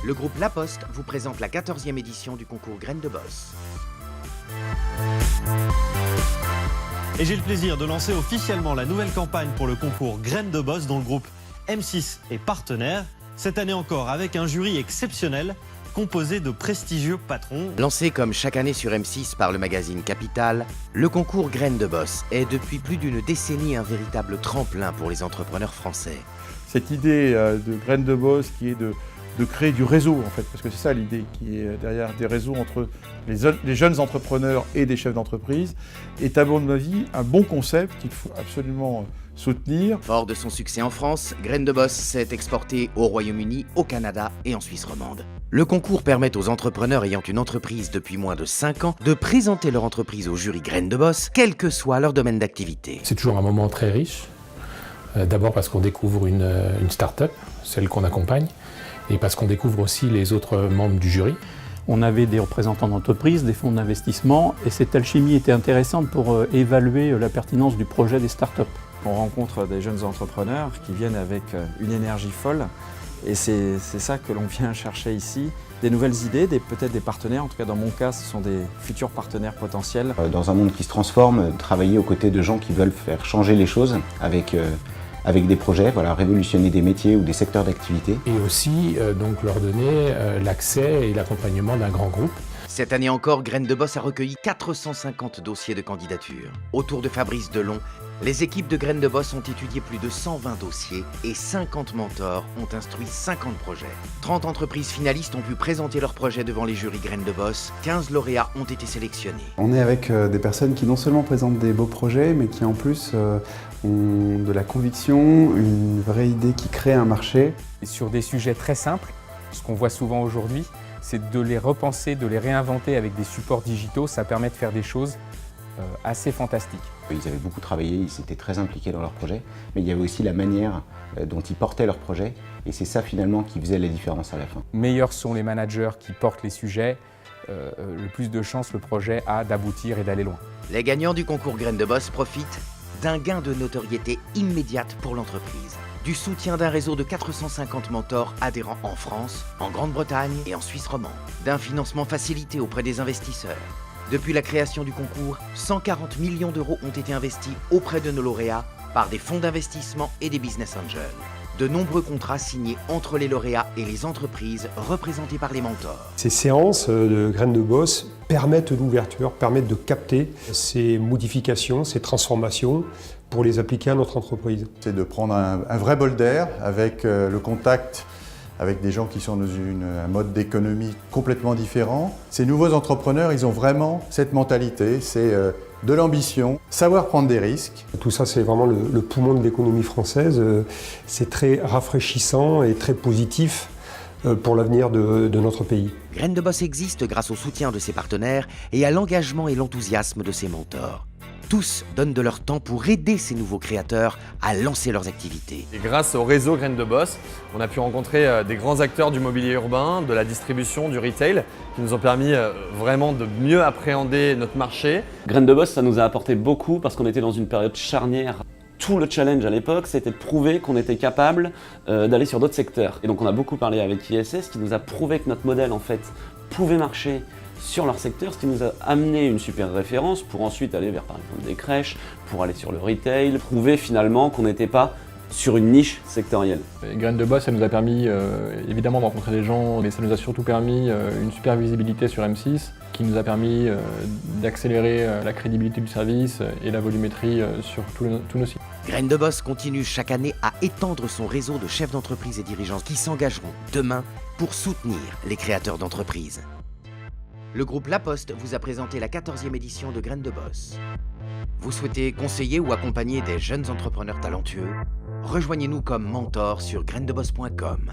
Le groupe La Poste vous présente la 14e édition du concours Graines de Boss. Et j'ai le plaisir de lancer officiellement la nouvelle campagne pour le concours Graines de Boss dont le groupe M6 est partenaire. Cette année encore avec un jury exceptionnel composé de prestigieux patrons. Lancé comme chaque année sur M6 par le magazine Capital, le concours Graines de Boss est depuis plus d'une décennie un véritable tremplin pour les entrepreneurs français. Cette idée de Graines de Boss qui est de créer du réseau en fait, parce que c'est ça l'idée qui est derrière des réseaux entre les jeunes entrepreneurs et des chefs d'entreprise, est à mon avis un bon concept qu'il faut absolument soutenir. Fort de son succès en France, Graines de Boss s'est exporté au Royaume-Uni, au Canada et en Suisse romande. Le concours permet aux entrepreneurs ayant une entreprise depuis moins de 5 ans de présenter leur entreprise au jury Graines de Boss, quel que soit leur domaine d'activité. C'est toujours un moment très riche, d'abord parce qu'on découvre une start-up, celle qu'on accompagne, et parce qu'on découvre aussi les autres membres du jury. On avait des représentants d'entreprise, des fonds d'investissement, et cette alchimie était intéressante pour évaluer la pertinence du projet des startups. On rencontre des jeunes entrepreneurs qui viennent avec une énergie folle, et c'est ça que l'on vient chercher ici. Des nouvelles idées, peut-être des partenaires, en tout cas dans mon cas, ce sont des futurs partenaires potentiels. Dans un monde qui se transforme, travailler aux côtés de gens qui veulent faire changer les choses avec des projets, voilà, révolutionner des métiers ou des secteurs d'activité. Et aussi donc leur donner l'accès et l'accompagnement d'un grand groupe. Cette année encore, Graines de Boss a recueilli 450 dossiers de candidature. Autour de Fabrice Delon, les équipes de Graines de Boss ont étudié plus de 120 dossiers et 50 mentors ont instruit 50 projets. 30 entreprises finalistes ont pu présenter leurs projets devant les jurys Graines de Boss. 15 lauréats ont été sélectionnés. On est avec des personnes qui non seulement présentent des beaux projets, mais qui en plus ont de la conviction, une vraie idée qui crée un marché. Et sur des sujets très simples, ce qu'on voit souvent aujourd'hui, c'est de les repenser, de les réinventer avec des supports digitaux. Ça permet de faire des choses assez fantastiques. Ils avaient beaucoup travaillé, ils s'étaient très impliqués dans leur projet, mais il y avait aussi la manière dont ils portaient leur projet, et c'est ça finalement qui faisait la différence à la fin. Meilleurs sont les managers qui portent les sujets, le plus de chances le projet a d'aboutir et d'aller loin. Les gagnants du concours Graines de Boss profitent d'un gain de notoriété immédiate pour l'entreprise, du soutien d'un réseau de 450 mentors adhérents en France, en Grande-Bretagne et en Suisse romande, d'un financement facilité auprès des investisseurs. Depuis la création du concours, 140 millions d'euros ont été investis auprès de nos lauréats par des fonds d'investissement et des business angels. De nombreux contrats signés entre les lauréats et les entreprises représentées par les mentors. Ces séances de Graines de Boss permettent l'ouverture, permettent de capter ces modifications, ces transformations pour les appliquer à notre entreprise. C'est de prendre un vrai bol d'air avec le contact avec des gens qui sont dans un mode d'économie complètement différent. Ces nouveaux entrepreneurs, ils ont vraiment cette mentalité, c'est de l'ambition, savoir prendre des risques. Tout ça, c'est vraiment le poumon de l'économie française. C'est très rafraîchissant et très positif pour l'avenir de notre pays. Graines de Boss existe grâce au soutien de ses partenaires et à l'engagement et l'enthousiasme de ses mentors. Tous donnent de leur temps pour aider ces nouveaux créateurs à lancer leurs activités. Et grâce au réseau Graines de Boss, on a pu rencontrer des grands acteurs du mobilier urbain, de la distribution, du retail, qui nous ont permis vraiment de mieux appréhender notre marché. Graines de Boss, ça nous a apporté beaucoup parce qu'on était dans une période charnière. Tout le challenge à l'époque, c'était de prouver qu'on était capable d'aller sur d'autres secteurs. Et donc on a beaucoup parlé avec ISS, qui nous a prouvé que notre modèle en fait pouvait marcher sur leur secteur, ce qui nous a amené une super référence pour ensuite aller vers par exemple des crèches, pour aller sur le retail, prouver finalement qu'on n'était pas sur une niche sectorielle. Graines de Boss, ça nous a permis évidemment de rencontrer des gens, mais ça nous a surtout permis une super visibilité sur M6, qui nous a permis d'accélérer la crédibilité du service et la volumétrie sur tous nos sites. Graines de Boss continue chaque année à étendre son réseau de chefs d'entreprise et dirigeants qui s'engageront demain pour soutenir les créateurs d'entreprises. Le groupe La Poste vous a présenté la 14e édition de Graines de Boss. Vous souhaitez conseiller ou accompagner des jeunes entrepreneurs talentueux? Rejoignez-nous comme mentor sur grainesdeboss.com.